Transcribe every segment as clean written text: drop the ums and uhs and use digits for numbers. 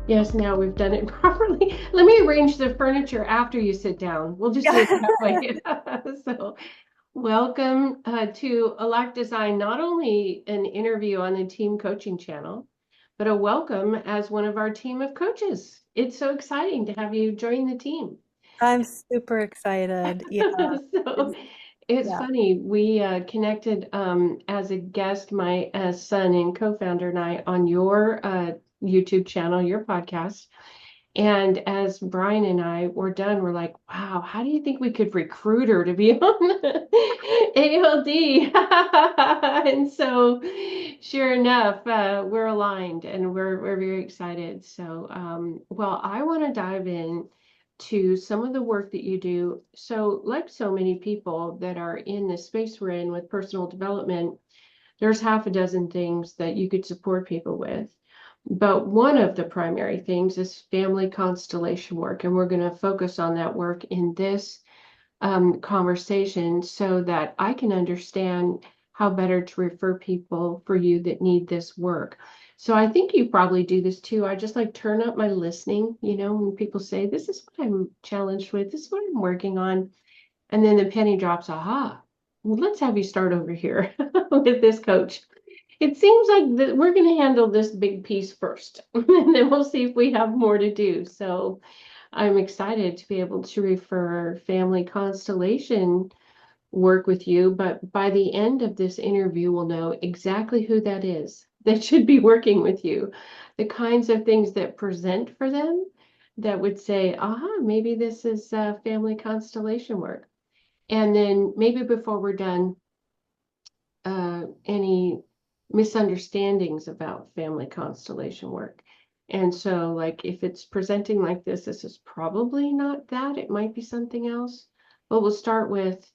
Yes, now we've done it properly. Let me arrange the furniture after you sit down. We'll just do it that way. So, welcome to Alac Design, not only an interview on the team coaching channel, but a welcome as one of our team of coaches. It's so exciting to have you join the team. I'm super excited. Yeah. So It's, it's yeah. funny. We connected as a guest, my son and co-founder and I, on your YouTube channel, your podcast. And as Brian and I were done, we're like, wow, how do you think we could recruit her to be on ALD? And so, sure enough, we're aligned and we're very excited. So, well, I want to dive in to some of the work that you do. So, like so many people that are in the space we're in with personal development, there's half a dozen things that you could support people with. But one of the primary things is family constellation work, and we're going to focus on that work in this conversation so that I can understand how better to refer people for you that need this work. So I think you probably do this too. I just like turn up my listening, when people say, this is what I'm challenged with, this is what I'm working on. And then the penny drops, aha, well, let's have you start over here with this coach. It seems like that we're going to handle this big piece first, and then we'll see if we have more to do. So I'm excited to be able to refer family constellation work with you. But by the end of this interview, we'll know exactly who that is that should be working with you, the kinds of things that present for them that would say, aha, maybe this is family constellation work. And then maybe before we're done, any misunderstandings about family constellation work. And so, like, if it's presenting like this is probably not that. It might be something else. But we'll start with,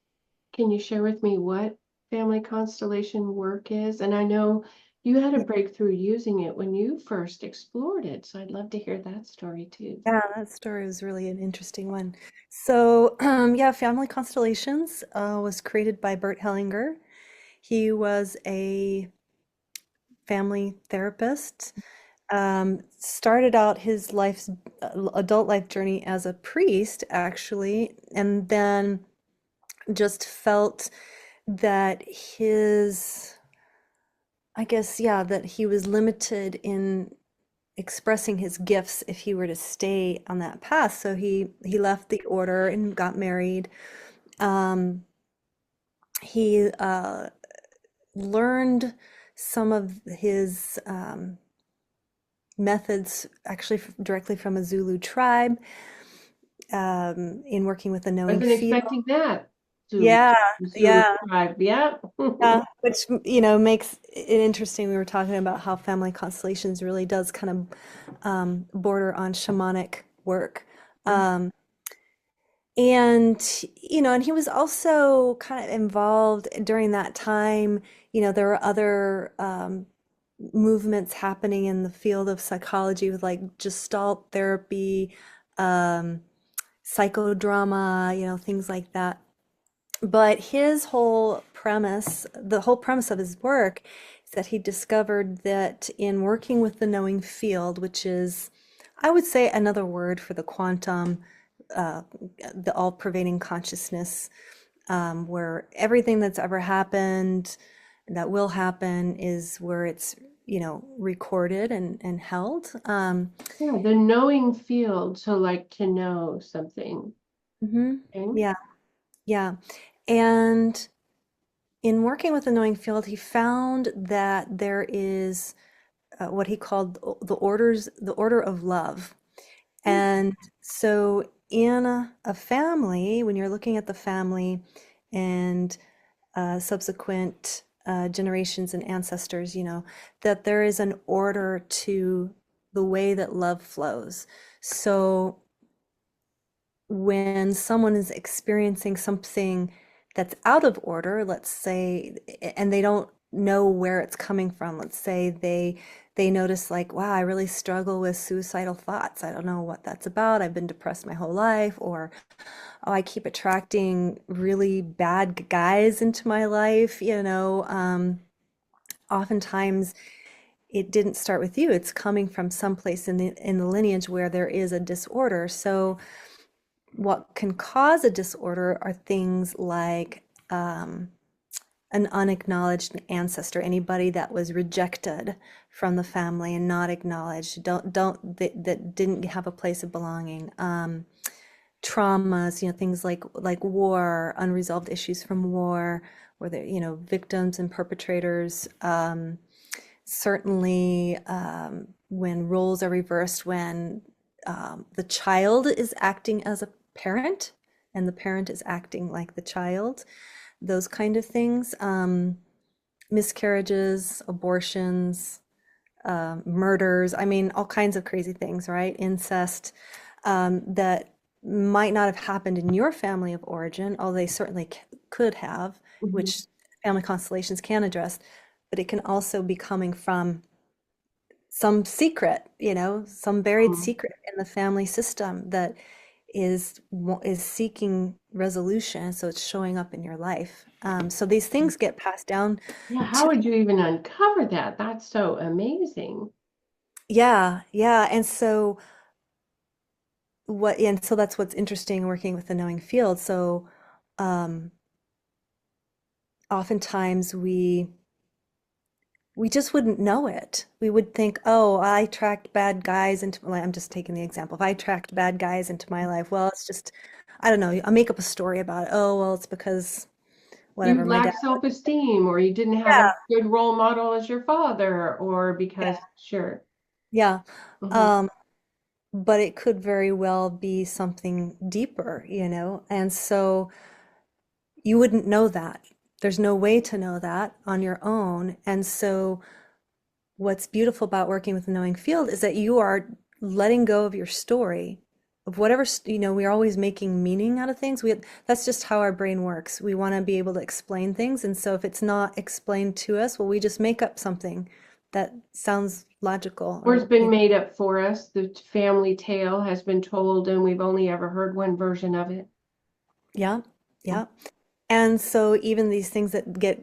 can you share with me what family constellation work is? And I know you had a breakthrough using it when you first explored it. So I'd love to hear that story too. Yeah, that story was really an interesting one. So, yeah, Family Constellations was created by Bert Hellinger. He was a family therapist. Started out his life's adult life journey as a priest, actually, and then just felt that I guess, yeah, that he was limited in expressing his gifts if he were to stay on that path. So he left the order and got married. Um, he learned some of his methods actually directly from a Zulu tribe in working with the knowing Wasn't field. expecting that. Zulu, Yeah, Zulu yeah. tribe. Yeah. Yeah, which makes it interesting. We were talking about how family constellations really does kind of border on shamanic work. Um, and he was also kind of involved during that time. There were other movements happening in the field of psychology with like Gestalt therapy, um, psychodrama, things like that. But the whole premise of his work is that he discovered that in working with the knowing field, which is, I would say, another word for the quantum, uh, the all-pervading consciousness, where everything that's ever happened, that will happen, is where it's, recorded and held. Yeah, the knowing field. So like to know something. Mhm. Okay. Yeah, yeah. And in working with the knowing field, he found that there is what he called the order of love. And so in a family, when you're looking at the family and subsequent generations and ancestors, that there is an order to the way that love flows. So when someone is experiencing something that's out of order, let's say, and they don't know where it's coming from, let's say they notice like, wow, I really struggle with suicidal thoughts. I don't know what that's about. I've been depressed my whole life, or oh, I keep attracting really bad guys into my life. Oftentimes it didn't start with you. It's coming from someplace in the lineage where there is a disorder. So what can cause a disorder are things like an unacknowledged ancestor, anybody that was rejected from the family and not acknowledged, that didn't have a place of belonging. Traumas, things like war, unresolved issues from war, where the, victims and perpetrators. Certainly, when roles are reversed, when the child is acting as a parent and the parent is acting like the child, those kind of things. Miscarriages, abortions, murders, I mean, all kinds of crazy things, right? Incest, that might not have happened in your family of origin, although they certainly could have, Mhm. which family constellations can address, but it can also be coming from some secret, some buried Mhm. secret in the family system that is seeking resolution, so it's showing up in your life. So these things get passed down Yeah, to, how would you even uncover that? That's so amazing. yeah, yeah. And so that's what's interesting working with the knowing field. So um, oftentimes we just wouldn't know it. We would think, oh, I attract bad guys into my life. I'm just taking the example. If I attract bad guys into my life, well, it's just, I don't know. I'll make up a story about it. Oh, well, it's because You whatever, my dad. lack self-esteem, or you didn't have a Yeah, good role model as your father, or yeah, because, sure. yeah. Hmm. Um, but it could very well be something deeper. And so you wouldn't know that. There's no way to know that on your own. And so what's beautiful about working with the knowing field is that you are letting go of your story of whatever, we're always making meaning out of things. That's just how our brain works. We want to be able to explain things. And so if it's not explained to us, well, we just make up something that sounds logical Or it's or, been made up for us. The family tale has been told, and we've only ever heard one version of it. yeah, yeah. And so even these things that get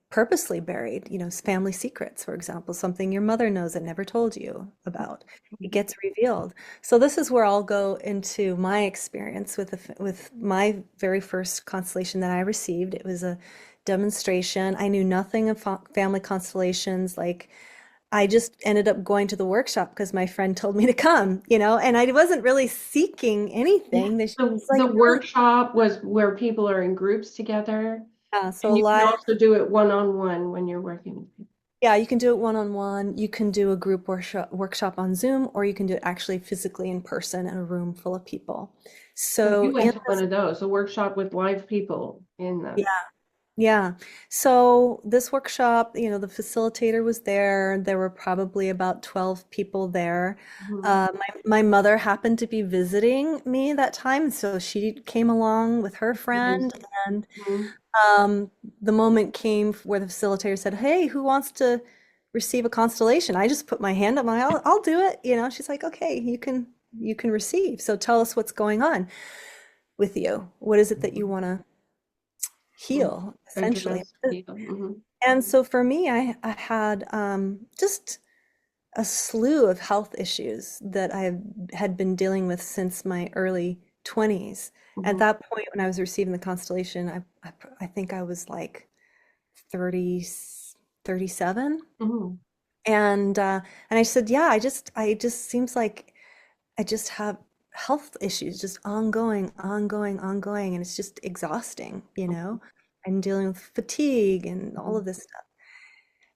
purposely buried, family secrets, for example, something your mother knows that never told you about, it Mhm. gets revealed. So this is where I'll go into my experience with my very first constellation that I received. It was a demonstration. I knew nothing of family constellations. Like I just ended up going to the workshop because my friend told me to come, and I wasn't really seeking Yeah. anything. She's The like, really, workshop was where people are in groups together, yeah, so and a you can live. also do it one-on-one when you're working with people. Yeah, you can do it one-on-one. You can do a group workshop on Zoom, or you can do it actually physically in person in a room full of people. So So you went in to one of those, a workshop with live people in yeah, the. yeah. So this workshop, the facilitator was there. There were probably about 12 people there. Mhm. My mother happened to be visiting me that time, so she came along with her friend, and Mhm. um, the moment came where the facilitator said, "Hey, who wants to receive a constellation?" I just put my hand up, I'll do it. She's like, "Okay, you can receive. So tell us what's going on with you. What is it that you want to Mhm. heal, essentially?" Address people. Mhm. And so for me, I had just a slew of health issues that I had been dealing with since my early 20s. At Mhm. that point, when I was receiving the constellation, I think I was like 30, 37. Mhm. And I said, yeah, I just seems like I just have health issues, just ongoing, ongoing, ongoing, and it's just exhausting. I'm dealing with fatigue and all Mhm. of this stuff.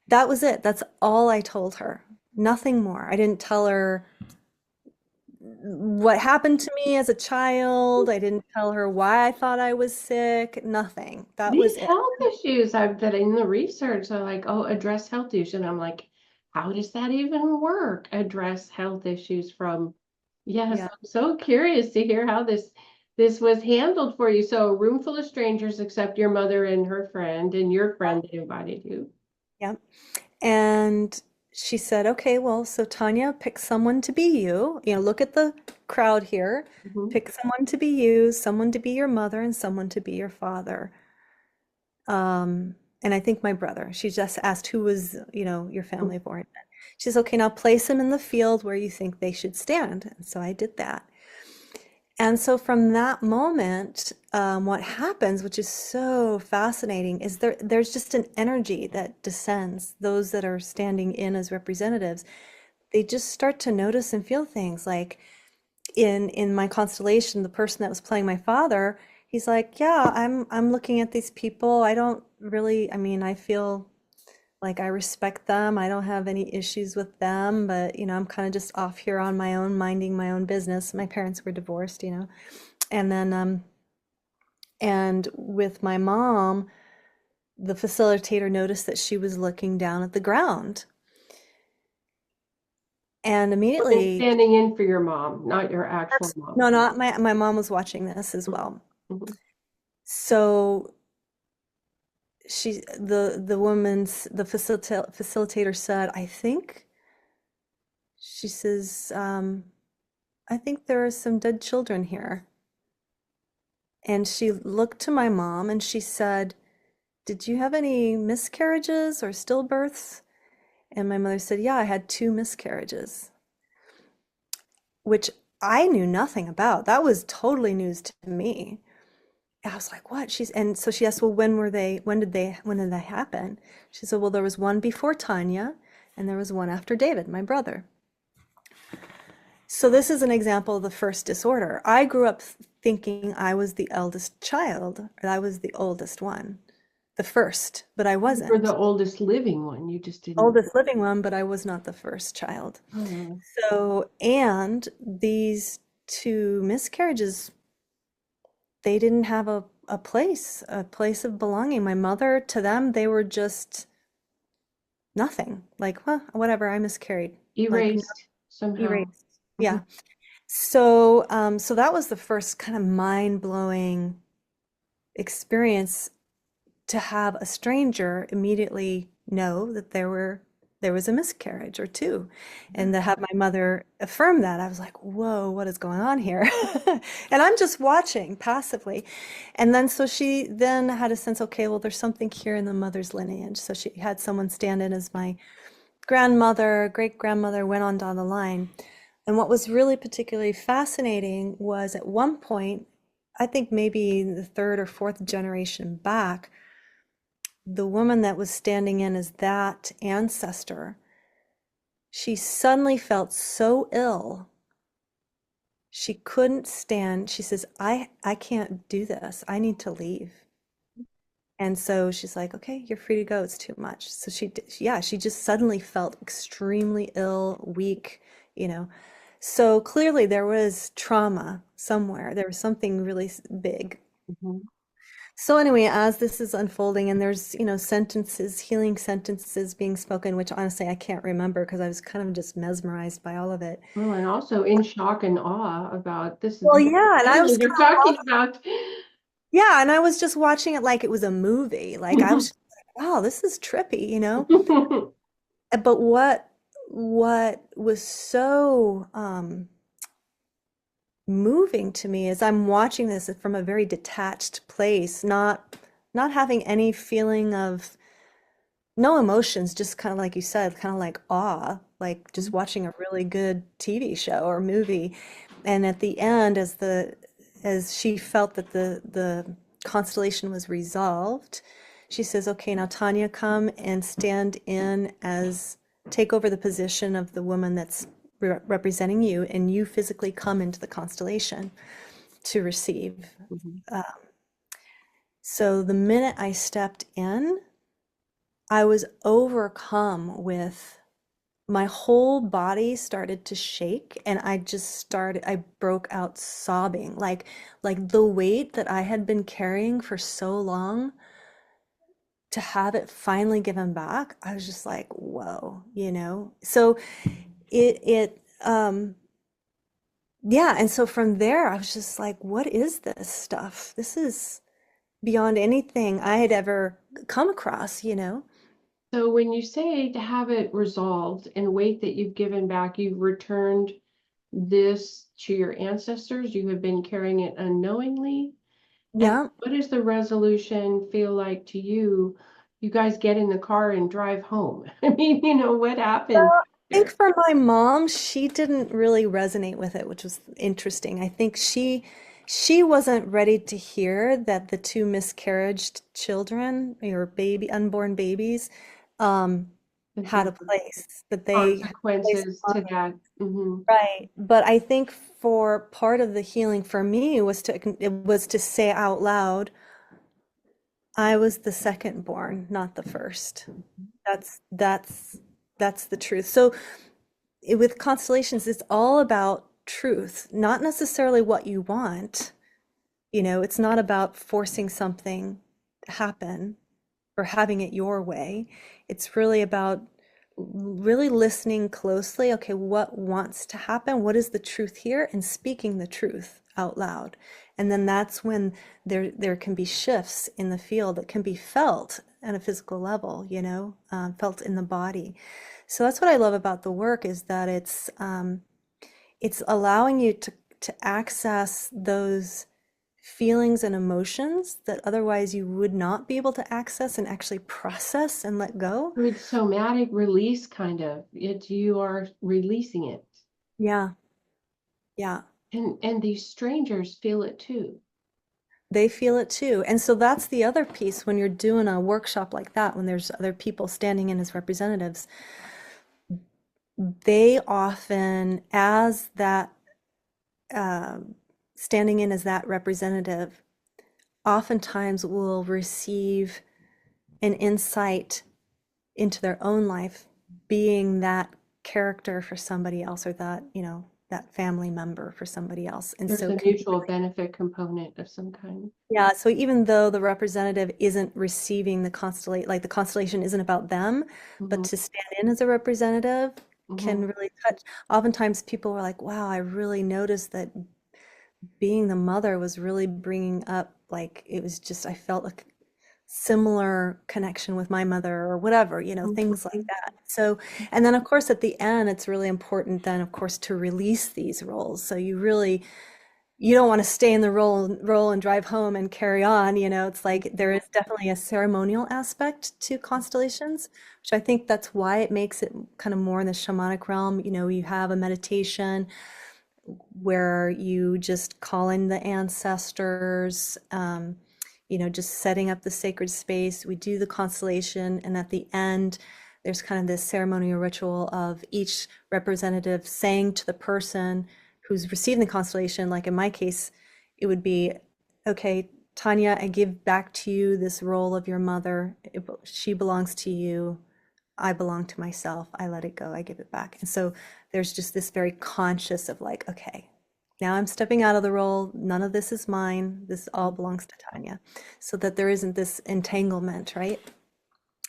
That was it. That's all I told her. Nothing more. I didn't tell her what happened to me as a child. I didn't tell her why I thought I was sick. Nothing. That was These it. health issues I've that in the research are like, oh, address health issues. And I'm like, how does that even work? Address health issues from, yes, Yeah. I'm so curious to hear how this was handled for you. So a room full of strangers except your mother and her friend and your friend that invited you. Yeah. And she said, okay, well, so Tanya, pick someone to be you. Look at the crowd here. Mhm. Pick someone to be you, someone to be your mother, and someone to be your father. And I think my brother. She just asked who was, your family of origin. She says, okay, now place them in the field where you think they should stand. And so I did that. And so from that moment, what happens, which is so fascinating, is there's just an energy that descends. Those that are standing in as representatives, they just start to notice and feel things. Like in my constellation, the person that was playing my father, he's like, yeah, I'm looking at these people. I don't really, I mean, I feel like I respect them. I don't have any issues with them, but I'm kind of just off here on my own, minding my own business. My parents were divorced. And then and with my mom, the facilitator noticed that she was looking down at the ground. And And immediately, standing in for your mom, not your actual mom. no, not my mom was watching this as well. Mhm. So the facilitator said, I think, she says, I think there are some dead children here. And she looked to my mom and she said, did you have any miscarriages or stillbirths? And my mother said, yeah, I had two miscarriages, which I knew nothing about. That was totally news to me. I was like, what? And so she asked, well, when did they happen? She said, well, there was one before Tanya and there was one after David, my brother. So this is an example of the first disorder. I grew up thinking I was the eldest child, or I was the oldest one, the first, but I You were wasn't. the oldest living one. You just didn't. Oldest living one, but I was not the first child. Oh, So, and these two miscarriages, they didn't have a place of belonging. My mother, to them, they were just nothing. Like, well, whatever, I miscarried. Like, erased somehow. erased. Yeah. So that was the first kind of mind-blowing experience, to have a stranger immediately know that there was a miscarriage or two, Yeah. and to have my mother affirm that, I was like, whoa, what is going on here? And I'm just watching passively. And then so she then had a sense, okay, well, there's something here in the mother's lineage. So she had someone stand in as my grandmother, great grandmother, went on down the line. And what was really particularly fascinating was, at one point, I think maybe the third or fourth generation back, the woman that was standing in as that ancestor, she suddenly felt so ill. She couldn't stand. She says, I can't do this. I need to leave. And so she's like, okay, you're free to go. It's too much. So yeah, she just suddenly felt extremely ill, weak. So clearly there was trauma somewhere. There was something really big. Mhm. So anyway, as this is unfolding and there's sentences, healing sentences being spoken, which honestly I can't remember because I was kind of just mesmerized by all of it. Well, and also in shock and awe about this is Well, the yeah, and I family was they're kind of talking also, about. yeah, and I was just watching it like it was a movie. Like I was just like, wow, this is trippy. But what was so moving to me is I'm watching this from a very detached place, not having any feeling of, no emotions, just kind of like you said, kind of like awe, like just watching a really good TV show or movie. And at the end, as she felt that the constellation was resolved, she says, "Okay, now Tanya, come and stand in as take over the position of the woman that's representing you, and you physically come into the constellation to receive." Mhm. Uh, so the minute I stepped in, I was overcome with, my whole body started to shake, and I broke out sobbing, like the weight that I had been carrying for so long, to have it finally given back. I was just like, whoa. So yeah, and so from there I was just like, what is this stuff? This is beyond anything I had ever come across. So when you say to have it resolved and weight that you've given back, you've returned this to your ancestors, you have been carrying it unknowingly. And Yeah. what does the resolution feel like to you you guys get in the car and drive home? I mean, what happened Well, I think there? for my mom, she didn't really resonate with it, which was interesting. I think she wasn't ready to hear that the two miscarriaged children or unborn babies um That had there a were place, that they had a place in consequences to mommy. that. Hmm. Right. But I think for part of the healing for me was to say out loud, I was the second born, not the first. That's that's that's the truth. So with constellations, it's all about truth, not necessarily what you want. It's not about forcing something to happen or having it your way. It's really about really listening closely. Okay, what wants to happen? What is the truth here? And speaking the truth out loud. And then that's when there can be shifts in the field that can be felt at a physical level, felt in the body. So that's what I love about the work is that it's allowing you to access those feelings and emotions that otherwise you would not be able to access and actually process and let go. With somatic release, kind of, you are releasing it. Yeah, yeah. And these strangers feel it too. They feel it too. And so that's the other piece when you're doing a workshop like that, when there's other people standing in as representatives, they often, as that standing in as that representative, oftentimes will receive an insight into their own life being that character for somebody else or that family member for somebody else. And There's so a can be mutual benefit component of some kind. yeah, so even though the representative isn't receiving like the constellation isn't about them, but Hmm. to stand in as a representative can Hmm. really touch. Oftentimes people are like, wow, I really noticed that being the mother was really bringing up, like, it was just, I felt a similar connection with my mother or whatever, things like Hmm. that. So, and then of course at the end, it's really important then, of course, to release these roles. So you don't want to stay in the role and drive home and carry on. It's like there is definitely a ceremonial aspect to constellations, which I think that's why it makes it kind of more in the shamanic realm. You have a meditation where you just call in the ancestors, just setting up the sacred space. We do the constellation, and at the end, there's kind of this ceremonial ritual of each representative saying to the person who's receiving the constellation, like in my case, it would be, okay, Tanya, I give back to you this role of your mother. She belongs to you. I belong to myself. I let it go. I give it back. And so there's just this very conscious of like, okay, now I'm stepping out of the role. None of this is mine. This all belongs to Tanya. So that there isn't this entanglement, right?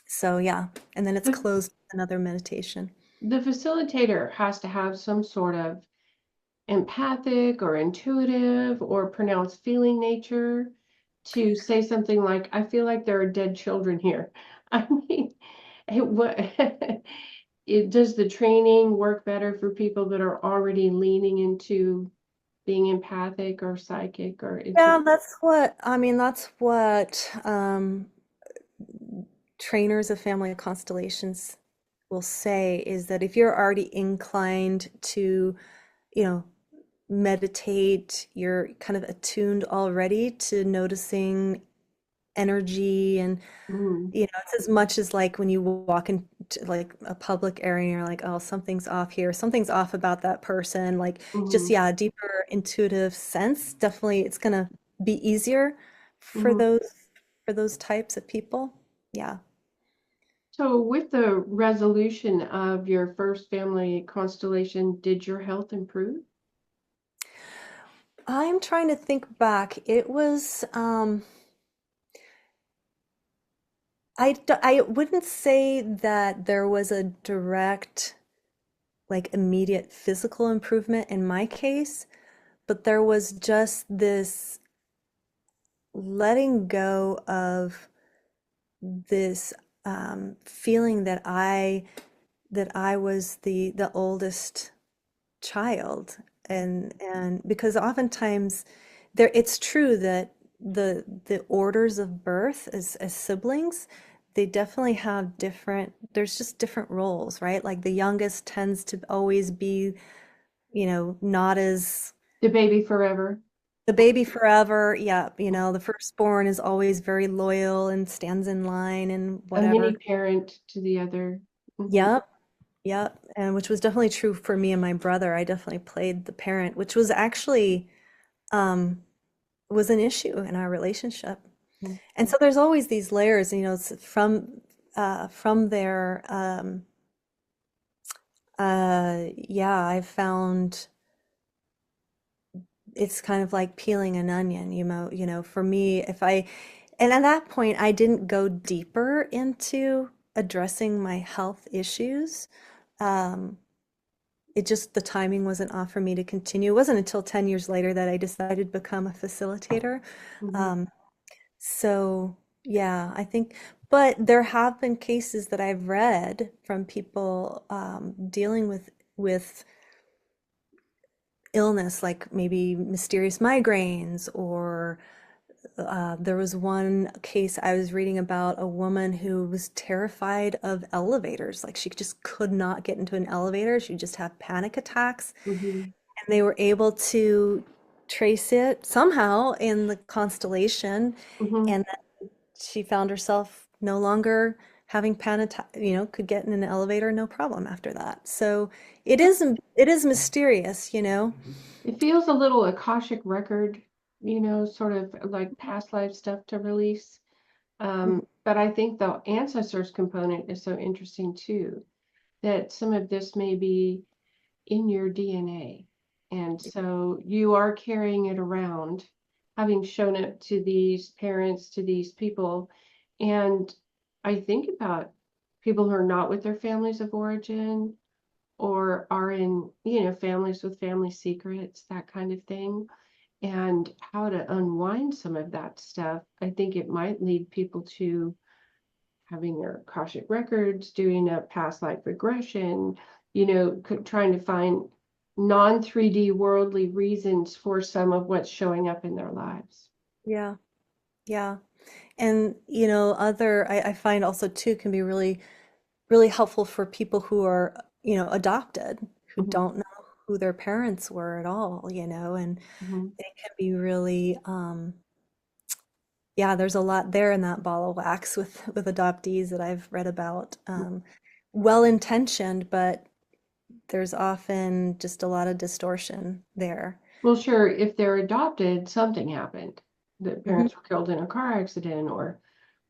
So yeah. And then it's The, closed with another meditation. the facilitator has to have some sort of empathic or intuitive or pronounced feeling nature to say something like, I feel like there are dead children here. I mean, what does the training work better for people that are already leaning into being empathic or psychic or Yeah, intuitive? that's what trainers of family constellations will say is that if you're already inclined to, you know, meditate, you're kind of attuned already to noticing energy and Mm. it's as much as like when you walk into like a public area and you're like, oh, something's off here, something's off about that person. Like just Mhm. yeah, a deeper intuitive sense. Definitely it's gonna be easier for Mhm. those types of people. Yeah. So, with the resolution of your first family constellation, did your health improve? I'm trying to think back. It was I wouldn't say that there was a direct like immediate physical improvement in my case, but there was just this letting go of this feeling that I was the oldest child, and because oftentimes it's true that the orders of birth as siblings, they definitely have different, there's just different roles, right? Like the youngest tends to always be, not as The baby forever. the baby forever. Yeah, the firstborn is always very loyal and stands in line and A mini whatever. parent to the other. Mhm. Yep, yep. And which was definitely true for me and my brother. I definitely played the parent, which was actually um was an issue in our relationship. And so there's always these layers, it's from there. Yeah, I've found it's kind of like peeling an onion, for me, and at that point, I didn't go deeper into addressing my health issues. Um, the timing wasn't off for me to continue. It wasn't until 10 years later that I decided to become a facilitator. Mhm. Um, So, yeah, I think, but there have been cases that I've read from people dealing with illness, like maybe mysterious migraines, or there was one case I was reading about a woman who was terrified of elevators. Like she just could not get into an elevator. She'd just have panic attacks. Mhm. And they were able to trace it somehow in the constellation. Mhm. And she found herself no longer having panic, could get in an elevator no problem after that. So it is mysterious. It feels a little Akashic record, sort of like past life stuff to release. Mhm. But I think the ancestors component is so interesting too, that some of this may be in your DNA. And so you are carrying it around, having shown it to these parents, to these people. And I think about people who are not with their families of origin or are in, families with family secrets, that kind of thing, and how to unwind some of that stuff. I think it might lead people to having their Akashic records, doing a past life regression, trying to find non 3D worldly reasons for some of what's showing up in their lives. Yeah, yeah. And I find also too can be really, really helpful for people who are, adopted, who Mhm. don't know who their parents were at all, and Mhm. it can be really, yeah, there's a lot there in that ball of wax with adoptees that I've read about. Well-intentioned, but there's often just a lot of distortion there. Well, sure, if they're adopted, something happened. The Hmm. parents were killed in a car accident or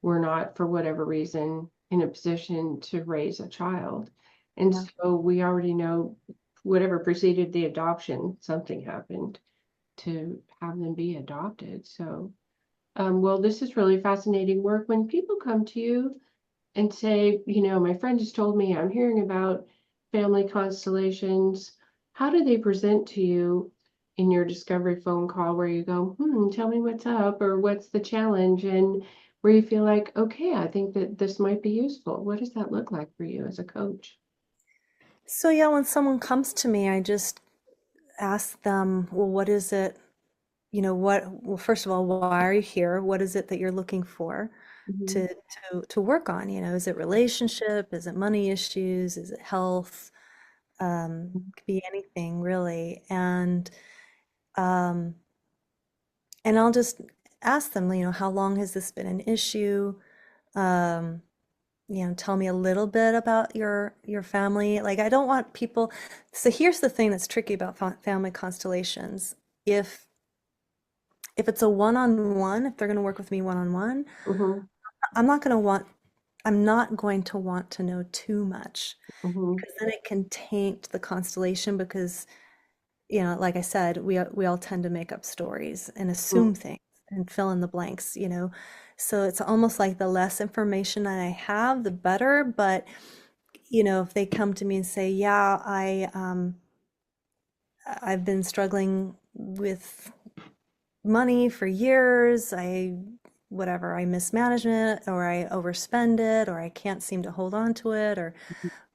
were not, for whatever reason, in a position to raise a child. And Yeah. so we already know whatever preceded the adoption, something happened to have them be adopted. So, well, this is really fascinating work. When people come to you and say, my friend just told me I'm hearing about family constellations. How do they present to you in your discovery phone call where you go, tell me what's up or what's the challenge? And where you feel like, okay, I think that this might be useful. What does that look like for you as a coach? So yeah, when someone comes to me, I just ask them, well, what is it, well, first of all, why are you here? What is it that you're looking for Hmm. to to work on? Is it relationship? Is it money issues? Is it health? Could be anything really. Um, and I'll just ask them, how long has this been an issue? Um, tell me a little bit about your family. Like, I don't want people. So here's the thing that's tricky about family constellations. If it's a one-on-one, if they're going to work with me one-on-one, Hmm. I'm not going to want I'm not going to want to know too much Hmm. because then it can taint the constellation because like I said, we all tend to make up stories and assume things and fill in the blanks. So it's almost like the less information that I have, the better. But if they come to me and say, "Yeah, I've been struggling with money for years. I mismanagement or I overspend it or I can't seem to hold on to it or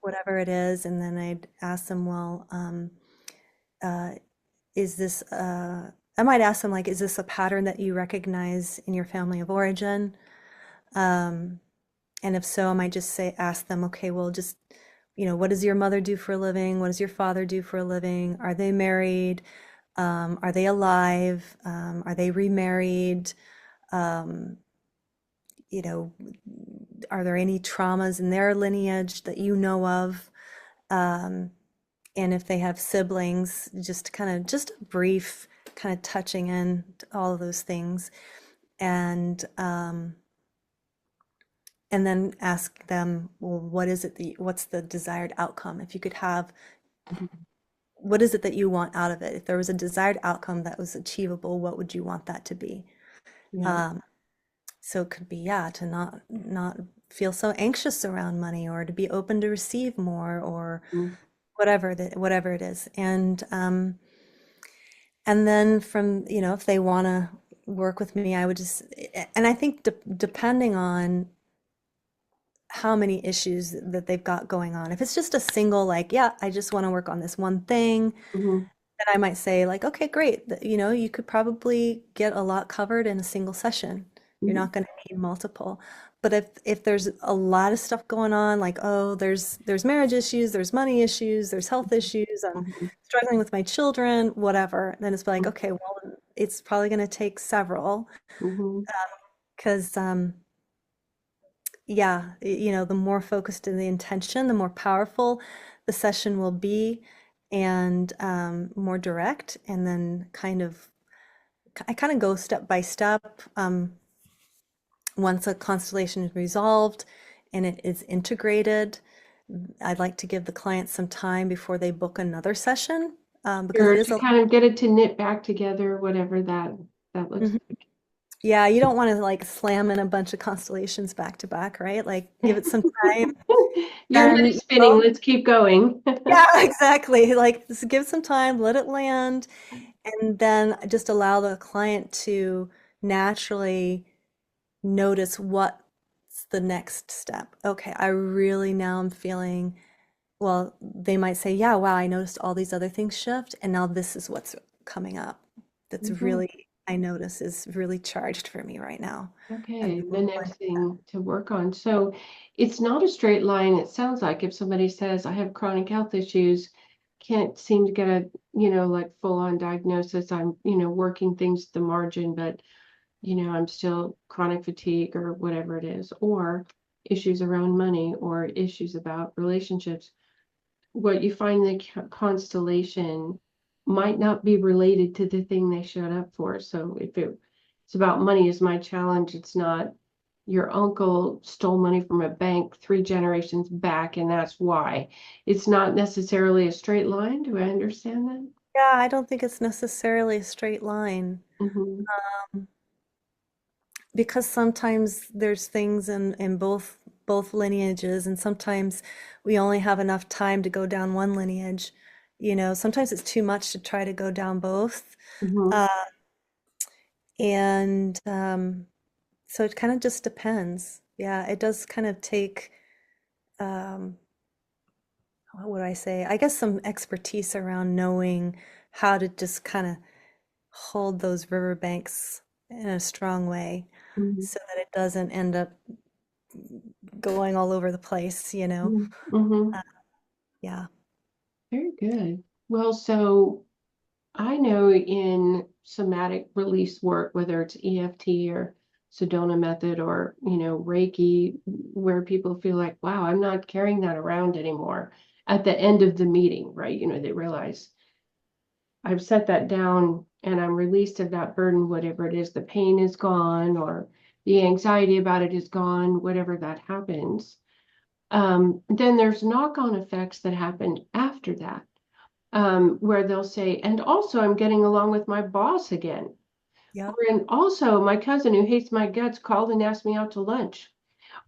whatever it is," and then I'd ask them, well, uh, is this I might ask them like, is this a pattern that you recognize in your family of origin? Um, And if so, I might just say, ask them, okay, well, just, what does your mother do for a living? What does your father do for a living? Are they married? Are they alive? Are they remarried? Um, you know, are there any traumas in their lineage that you know of? Um, and if they have siblings, just a brief kind of touching in to all of those things. And and then ask them, well, what's the desired outcome? If you could have, Mhm. what is it that you want out of it? If there was a desired outcome that was achievable, what would you want that to be? Yeah. Um, so it could be, yeah, to not feel so anxious around money, or to be open to receive more, or Mm-hmm. whatever it is. And then from, if they want to work with me, I would just, and I think depending on how many issues that they've got going on. If it's just a single, like, yeah, I just want to work on this one thing, Mm-hmm. then I might say, like, okay, great. You could probably get a lot covered in a single session. You're not going to need multiple. But if there's a lot of stuff going on, like, oh, there's marriage issues, there's money issues, there's health issues, I'm Mm-hmm. struggling with my children, whatever, then it's like, okay, well, it's probably going to take several, Mm-hmm. because yeah, the more focused in the intention, the more powerful the session will be, and more direct. And then I kind of go step by step. Once a constellation is resolved and it is integrated, I'd like to give the client some time before they book another session, because it Sure, is to a kind of get it to knit back together, whatever that looks Mhm. Yeah, you don't want to like slam in a bunch of constellations back to back, right? Like, give like. it some time. Your head Then is spinning. Let's keep going. yeah, exactly. Like, just give some time, let it land, and then just allow the client to naturally notice what's the next step. Okay, I really now am feeling, well, they might say, yeah, wow, I noticed all these other things shift, and now this is what's coming up. That's Mhm. really, I notice is really charged for me right now. And Okay, then the we'll go next into that. thing to work on. So it's not a straight line. It sounds like if somebody says, I have chronic health issues, can't seem to get a, like full on diagnosis. I'm, working things at the margin, but, I'm still chronic fatigue or whatever it is, or issues around money or issues about relationships. What you find the constellation might not be related to the thing they showed up for. So if it's about money is my challenge, it's not your uncle stole money from a bank 3 generations back, and that's why. It's not necessarily a straight line. Do I understand that? Yeah, I don't think it's necessarily a straight line. Mm-hmm. Um, because sometimes there's things in both lineages, and sometimes we only have enough time to go down one lineage. Sometimes it's too much to try to go down both. Mm-hmm. Uh, and so it kind of just depends. Yeah, it does kind of take, um, what would I say? I guess some expertise around knowing how to just kind of hold those riverbanks in a strong way Mm-hmm. so that it doesn't end up going all over the place. Mm-hmm. Uh, yeah. Very good. Well, so I know in somatic release work, whether it's EFT or Sedona method or, Reiki, where people feel like, wow, I'm not carrying that around anymore at the end of the meeting, right? They realize I've set that down and I'm released of that burden, whatever it is, the pain is gone or the anxiety about it is gone, whatever that happens. Then there's knock-on effects that happen after that, where they'll say, and also I'm getting along with my boss again. Yep. And also my cousin who hates my guts called and asked me out to lunch.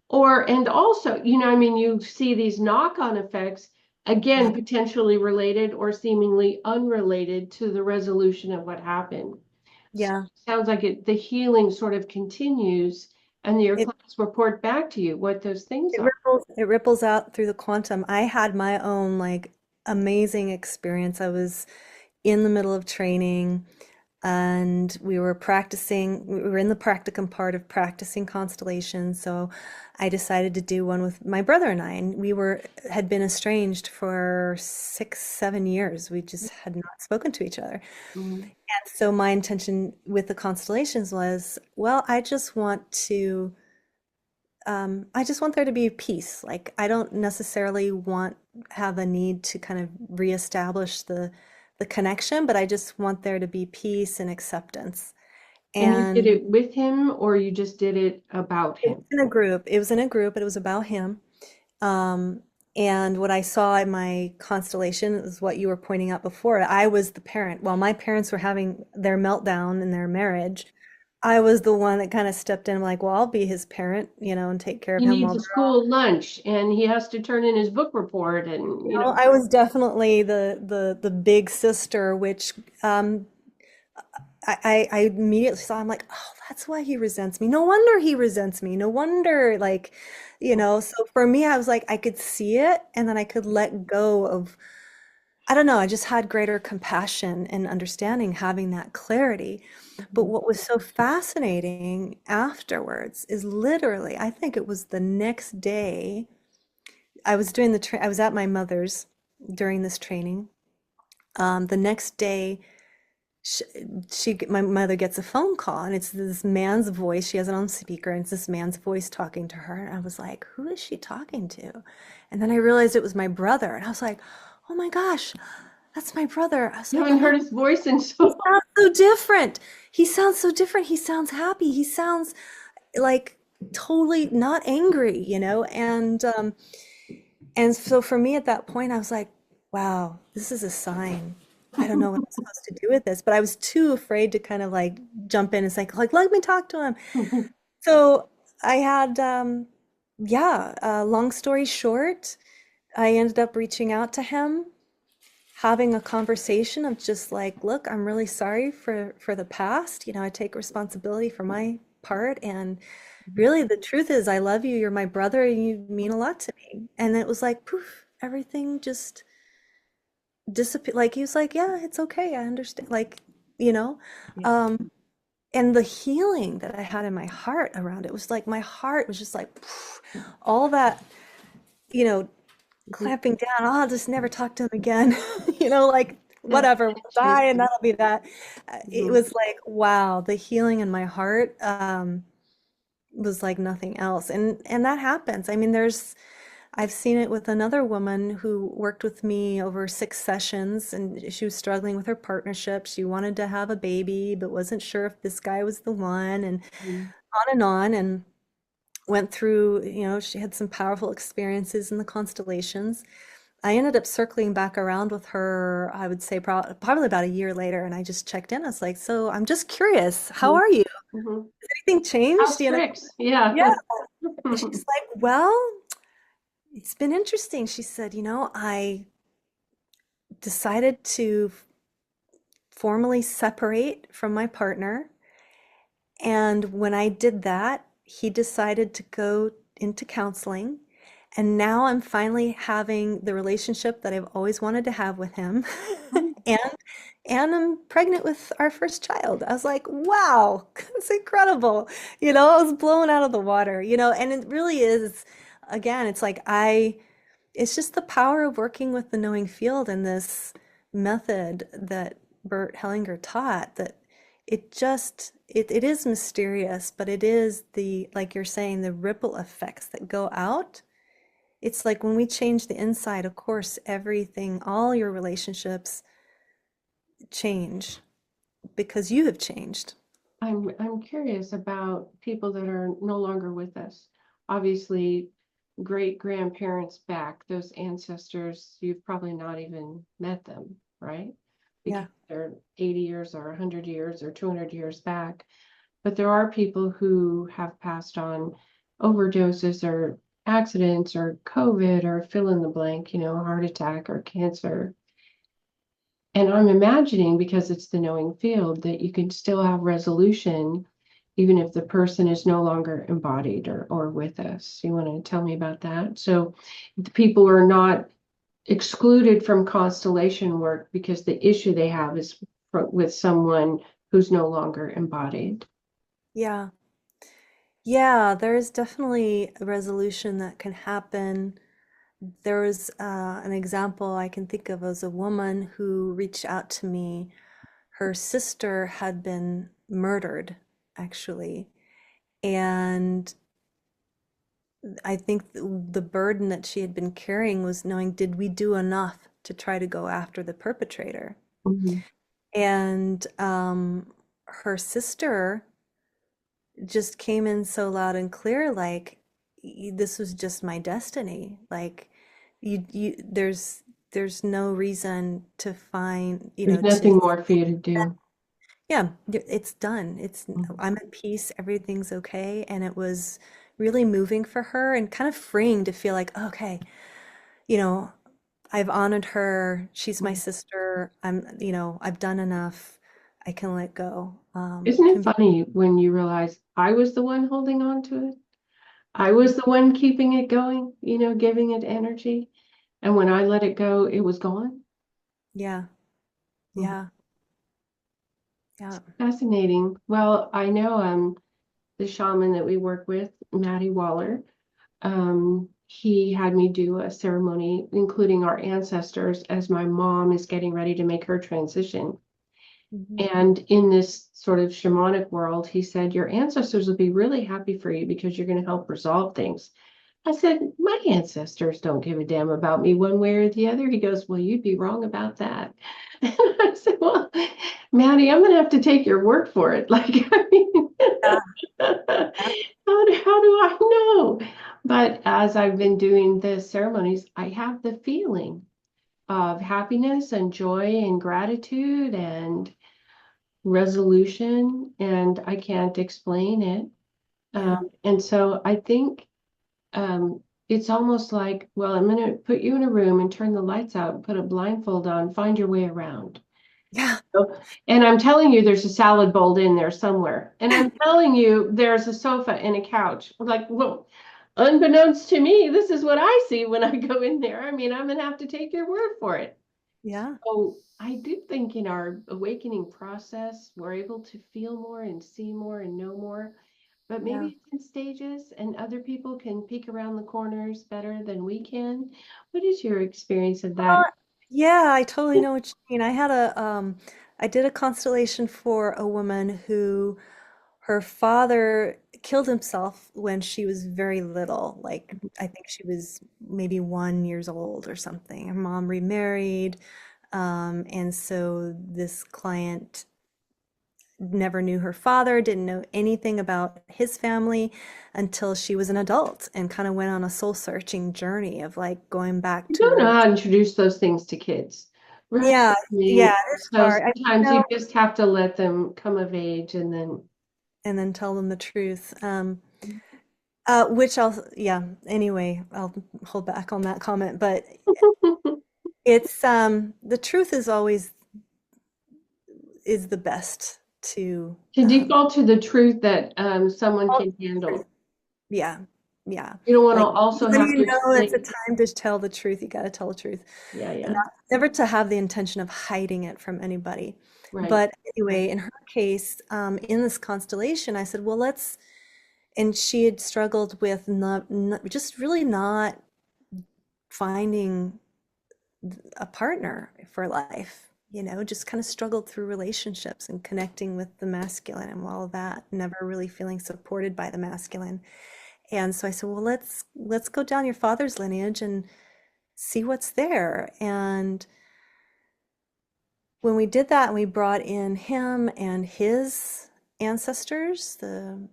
And also, I mean, you see these knock-on effects, again, Yep. potentially related or seemingly unrelated to the resolution of what happened. So Yeah. it sounds like the healing sort of continues and your It clients report back to you what those things are. it ripples out through the quantum. I had my own like amazing experience. I was in the middle of training. and we were practicing, we were in the practicum part of practicing constellations. So I decided to do one with my brother and I, and had been estranged for 6, 7 years. We just had not spoken to each other. Mhm. So my intention with the constellations was, well, I just want there to be peace. Like, I don't necessarily have a need to kind of reestablish the connection, but I just want there to be peace and acceptance. And you did And it with him, or you just did it about it was him? in a group. It was in a group, but it was about him. Um, and what I saw in my constellation is what you were pointing out before. I was the parent. While my parents were having their meltdown in their marriage, I was the one that kind of stepped in, like, well, I'll be his parent, and take care of He him needs while a they're all. school lunch and he has to turn in his book report and, I was definitely the big sister, which I immediately saw. I'm like, oh, that's why he resents me. No wonder he resents me. No wonder, like, So for me, I was like, I could see it, and then I could let go of. I don't know. I just had greater compassion and understanding, having that clarity. But Mhm. what was so fascinating afterwards is literally, I think it was the next day. I was at my mother's during this training. The next day, she, my mother gets a phone call, and it's this man's voice. She has it on speaker, and it's this man's voice talking to her. And I was like, who is she talking to? And then I realized it was my brother, and I was like, oh my gosh, that's my brother. I was You like, haven't oh my, heard his voice in he so sounds so different. He sounds so different. He sounds happy. He sounds like totally not angry, and so for me at that point, I was like, wow, this is a sign. I don't know what I'm supposed to do with this, but I was too afraid to kind of like jump in and say, like, let me talk to him. long. So I had, yeah, long story short, I ended up reaching out to him, having a conversation of just like, look, I'm really sorry for the past. I take responsibility for my part, and really, the truth is, I love you. You're my brother, and you mean a lot to me. And it was like, poof, everything just disappeared. Like, he was like, yeah, it's okay. I understand. Like, you know, Yeah. um, and the healing that I had in my heart around it was like, my heart was just like, poof, all that, you know, Mhm. clamping down. Oh, I'll just never talk to him again. Like, That's whatever, we'll die, and interesting. that'll be that. It Mhm. was like, wow, the healing in my heart. Was like nothing else. And that happens. I mean, I've seen it with another woman who worked with me over 6 sessions, and she was struggling with her partnership. She wanted to have a baby, but wasn't sure if this guy was the one, and Mhm. on, and went through, she had some powerful experiences in the constellations. I ended up circling back around with her, I would say probably about a year later, and I just checked in. I was like, so I'm just curious, how Mhm. are you? Mhm. Anything changed? House tricks. Yeah. Yeah. And she's like, well, it's been interesting. She said, I decided to formally separate from my partner. And when I did that, he decided to go into counseling. And now I'm finally having the relationship that I've always wanted to have with him. And I'm pregnant with our first child. I was like, wow, it's incredible. I was blown out of the water, and it really is, again, it's like it's just the power of working with the knowing field and this method that Bert Hellinger taught, that it is mysterious, but it is like you're saying, the ripple effects that go out. It's like when we change the inside, of course, everything, all your relationships change because you have changed. I'm curious about people that are no longer with us. Obviously, great grandparents back, those ancestors, you've probably not even met them, right? Because Yeah. they're 80 years or 100 years or 200 years back. But there are people who have passed on overdoses or accidents or COVID or fill in the blank, heart attack or cancer. And I'm imagining, because it's the knowing field, that you can still have resolution even if the person is no longer embodied or with us. You want to tell me about that? So the people are not excluded from constellation work because the issue they have is with someone who's no longer embodied. Yeah. Yeah, there is definitely a resolution that can happen. There was an example I can think of as a woman who reached out to me. Her sister had been murdered, actually. And I think the burden that she had been carrying was knowing, did we do enough to try to go after the perpetrator? Mhm. And her sister just came in so loud and clear, like, this was just my destiny. Like, there's no reason to find, There's to, nothing more for you to do. yeah, it's done. Mhm. I'm at peace, everything's okay. And it was really moving for her and kind of freeing to feel like, okay, you know, I've honored her. She's my sister. I've done enough. I can let go. Isn't it Can be, funny when you realize I was the one holding on to it? I was the one keeping it going, giving it energy. And when I let it go, it was gone. yeah, Mhm. yeah, yeah. Fascinating. Well, I know the shaman that we work with, Matty Waller, he had me do a ceremony, including our ancestors, as my mom is getting ready to make her transition. Mhm. And in this sort of shamanic world, he said, your ancestors will be really happy for you because you're going to help resolve things. I said, my ancestors don't give a damn about me one way or the other. He goes, well, you'd be wrong about that. And I said, well, Maddie, I'm going to have to take your word for it. Like, I mean, Yeah, yeah, how do I know? But as I've been doing the ceremonies, I have the feeling of happiness and joy and gratitude and resolution, and I can't explain it. yeah, And so I think um, it's almost like, well, I'm going to put you in a room and turn the lights out, put a blindfold on, find your way around. yeah, So- And I'm telling you, there's a salad bowl in there somewhere. And I'm telling you, there's a sofa and a couch. Like, well, unbeknownst to me, this is what I see when I go in there. I mean, I'm going to have to take your word for it. yeah, So I do think in our awakening process, we're able to feel more and see more and know more. But maybe yeah. it's in stages and other people can peek around the corners better than we can. What is your experience of that? Yeah, I totally know what you mean. I did a constellation for a woman who her father killed himself when she was very little. Like, I think she was maybe 1 years old or something. Her mom remarried. And so this client never knew her father, didn't know anything about his family until she was an adult and kind of went on a soul searching journey of like going back You to don't know how roots. to introduce those things to kids, right? Yeah, I mean, yeah, it's so hard. sometimes you just have to let them come of age and then. And then tell them the truth. Yeah, anyway, I'll hold back on that comment, but it's the truth is always is the best to To default to the truth that someone tell can the truth. handle. Yeah, yeah. You don't want to Like also when have to you know it's a explain. time to tell the truth, you got to tell the truth, Yeah, and yeah, not never to have the intention of hiding it from anybody. right. But anyway, in her case, in this constellation, I said, well, and she had struggled with just really not finding a partner for life, just kind of struggled through relationships and connecting with the masculine and all of that, never really feeling supported by the masculine. And so I said, well, let's go down your father's lineage and see what's there. And when we did that and we brought in him and his ancestors, the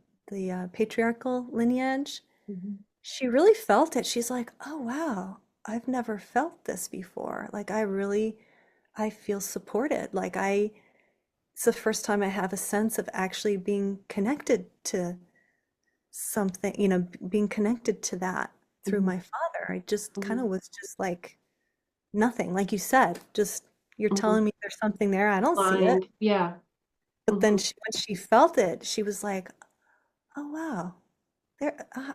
patriarchal lineage, Mhm. she really felt it. She's like, oh wow, I've never felt this before. Like I feel supported. It's the first time I have a sense of actually being connected to something, being connected to that through Mhm. my father. I just kind Mhm. of was just like nothing, like you said, just you're Mhm. telling me there's something there. I don't see it. Blind. Yeah. But then Mhm. when she felt it, she was like, oh wow,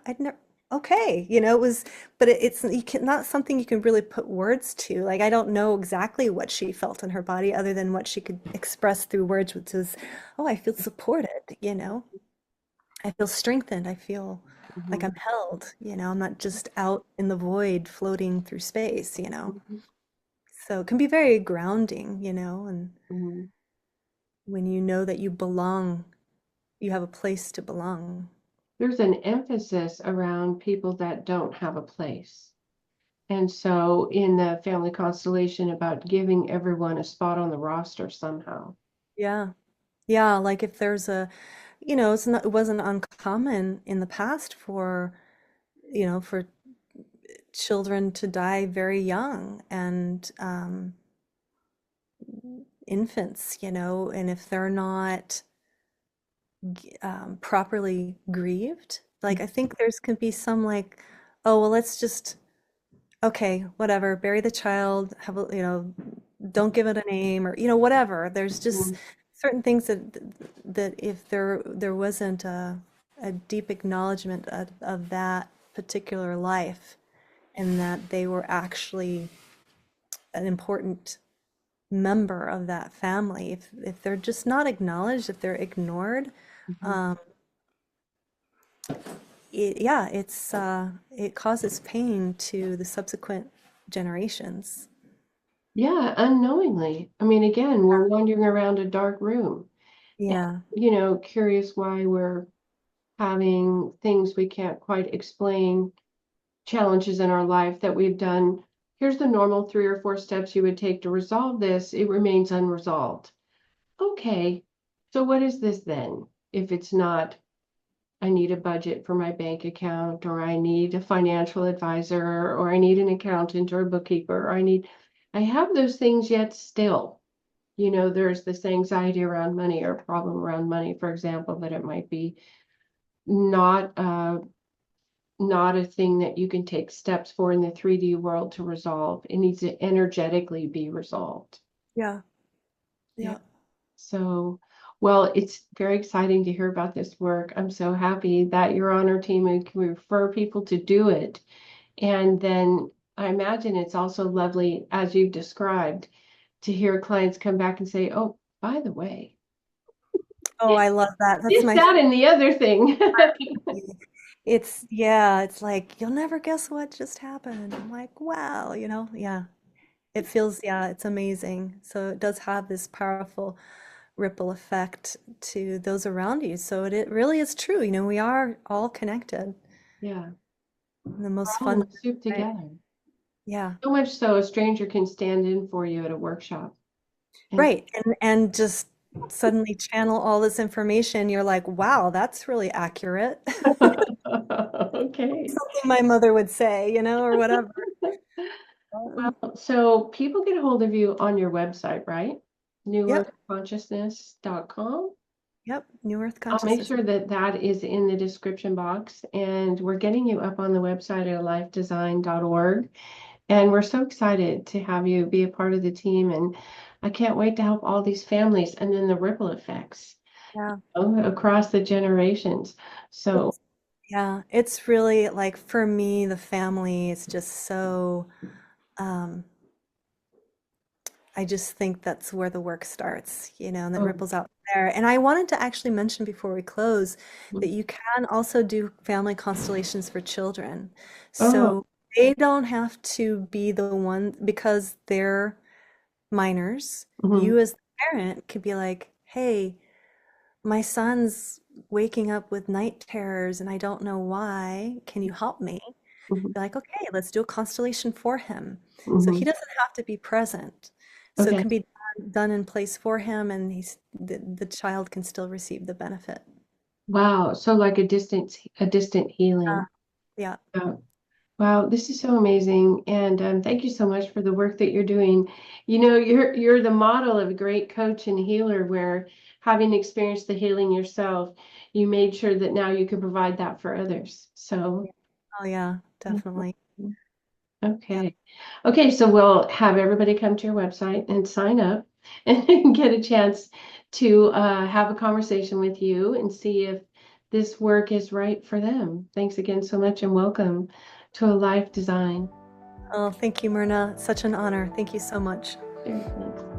I'd never. okay, it was, but it's not something you can really put words to. Like, I don't know exactly what she felt in her body other than what she could express through words, which is, oh, I feel supported. I feel strengthened. I feel like Mhm, I'm held. I'm not just out in the void floating through space. mhm, So it can be very grounding, and mhm. when you know that you belong, you have a place to belong. There's an emphasis around people that don't have a place. And so in the family constellation about giving everyone a spot on the roster somehow. Yeah. Yeah, like if there's it wasn't uncommon in the past for children to die very young and infants, and if they're not properly grieved, like I think there's can be some like, oh, well, let's just, okay, whatever, bury the child, don't give it a name or whatever. There's just Mhm, certain things that if there wasn't a deep acknowledgement of that particular life and that they were actually an important member of that family, if they're just not acknowledged, if they're ignored, mhm. um, yeah, it causes pain to the subsequent generations. Yeah, unknowingly. I mean, again, we're wandering around a dark room and, Yeah, curious why we're having things we can't quite explain, challenges in our life that we've done. Here's the normal 3 or 4 steps you would take to resolve this. It remains unresolved. Okay, so what is this then? If it's not, I need a budget for my bank account, or I need a financial advisor, or I need an accountant or a bookkeeper, or I have those things yet still. There's this anxiety around money or problem around money, for example, that it might be not not a thing that you can take steps for in the 3D world to resolve. It needs to energetically be resolved. yeah, Yeah. yeah. So, well, it's very exciting to hear about this work. I'm so happy that you're on our team and can refer people to do it. And then I imagine it's also lovely, as you've described, to hear clients come back and say, oh, by the way, Oh, I love that. That's this, my that, and the other thing. yeah, it's like you'll never guess what just happened. I'm like, wow, yeah. Yeah, it's amazing. So it does have this powerful ripple effect to those around you. So it really is true. We are all connected Yeah, in the we're most all in fun the soup way. together. Yeah. So much so a stranger can stand in for you at a workshop. And Right. And just suddenly channel all this information. You're like, wow, that's really accurate. okay. Something my mother would say, or whatever. Um, Well, so people get a hold of you on your website, right? Yep. newearthconsciousness.com. Yep. New Earth I'll make Consciousness. sure that that is in the description box, and we're getting you up on the website at lifedesign.org. And we're so excited to have you be a part of the team. And I can't wait to help all these families and then the ripple effects Yeah. across the generations. So, It's, yeah. It's really like for me, the family is just so, um, I just think that's where the work starts, and that oh, ripples out there. And I wanted to actually mention before we close that you can also do family constellations for children. oh, So they don't have to be the one because they're minors. mhm, You as the parent could be like, hey, my son's waking up with night terrors and I don't know why. Can you help me? mhm, Be like, okay, let's do a constellation for him. So he mhm. doesn't have to be present. So it Okay. can be done in place for him and the child can still receive the benefit. Wow. So like a distant Uh, healing. yeah. Oh, wow, this is so amazing. And thank you so much for the work that you're doing. You're the model of a great coach and healer where having experienced the healing yourself, you made sure that now you can provide that for others. So, Oh yeah, definitely. Yeah. okay. Okay, so we'll have everybody come to your website and sign up and get a chance to have a conversation with you and see if this work is right for them. Thanks again so much and welcome to A Life Design. Oh, thank you, Myrna. Such an honor. Thank you so much. Sure, thanks.